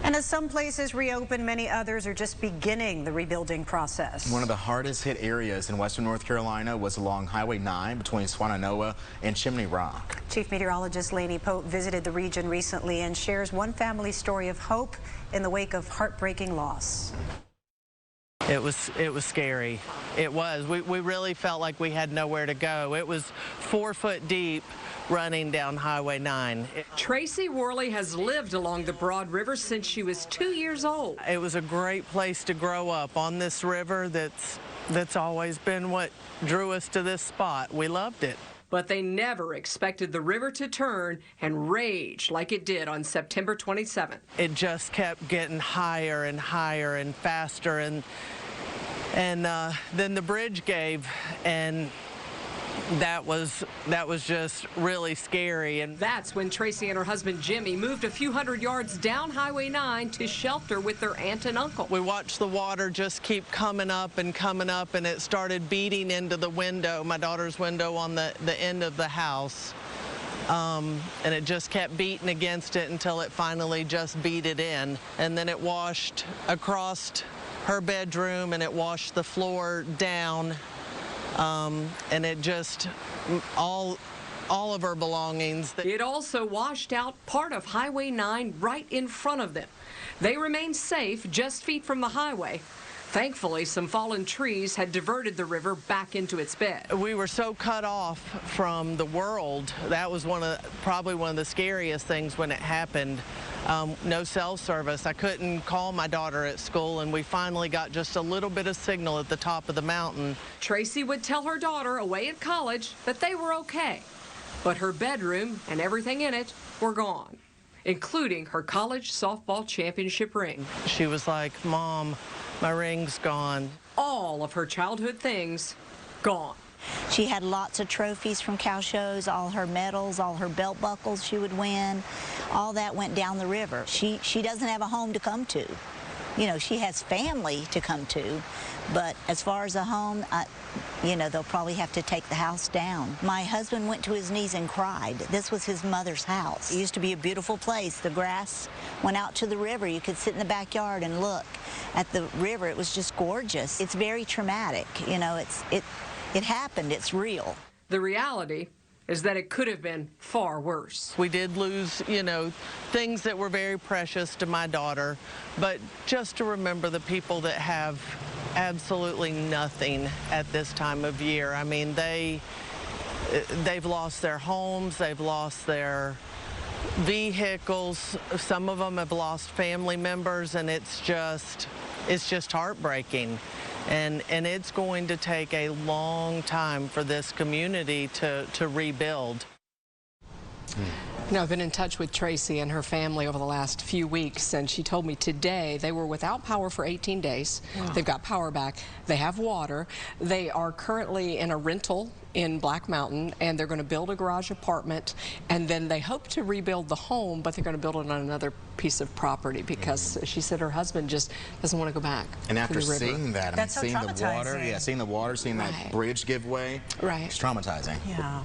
And as some places reopen, many others are just beginning the rebuilding process. One of the hardest hit areas in western North Carolina was along Highway 9 between Swannanoa and Chimney Rock. Chief Meteorologist Lainey Pope visited the region recently and shares one family's story of hope in the wake of heartbreaking loss. It was scary. It was. We really felt like we had nowhere to go. It was 4 foot deep running down Highway 9. Tracy Worley has lived along the Broad River since she was 2 years old. It was a great place to grow up on this river that's always been what drew us to this spot. We loved it. But they never expected the river to turn and rage like it did on September 27th. It just kept getting higher and higher and faster, and then the bridge gave, and that was just really scary. And that's when Tracy and her husband Jimmy moved a few hundred yards down Highway 9 to shelter with their aunt and uncle. We watched the water just keep coming up, and it started beating into the window, my daughter's window on the end of the house. And it just kept beating against it until it finally just beat it in. And then it washed across her bedroom, and it washed the floor down. And it just, all of her belongings. It also washed out part of Highway 9 right in front of them. They remained safe just feet from the highway. Thankfully, some fallen trees had diverted the river back into its bed. We were so cut off from the world. That was probably one of the scariest things when it happened. No cell service. I couldn't call my daughter at school, and we finally got just a little bit of signal at the top of the mountain. Tracy would tell her daughter away at college that they were okay, but her bedroom and everything in it were gone, including her college softball championship ring. She was like, "Mom, my ring's gone." All of her childhood things gone. She had lots of trophies from cow shows, all her medals, all her belt buckles she would win. All that went down the river. She doesn't have a home to come to. You know, she has family to come to, but as far as a home, you know, they'll probably have to take the house down. My husband went to his knees and cried. This was his mother's house. It used to be a beautiful place. The grass went out to the river. You could sit in the backyard and look at the river. It was just gorgeous. It's very traumatic. You know, it happened. It's real. The reality is that it could have been far worse. We did lose, you know, things that were very precious to my daughter, but just to remember the people that have absolutely nothing at this time of year. I mean, they've lost their homes, they've lost their vehicles, some of them have lost family members, and it's just heartbreaking. And it's going to take a long time for this community to rebuild. Now, I've been in touch with Tracy and her family over the last few weeks, and she told me today they were without power for 18 days. Wow. They've got power back. They have water. They are currently in a rental in Black Mountain, and they're going to build a garage apartment, and then they hope to rebuild the home, but they're going to build it on another piece of property because she said her husband just doesn't want to go back. And after to the river. seeing that, That's I mean, so seeing the water, seeing that bridge give way, right. it's traumatizing. Yeah.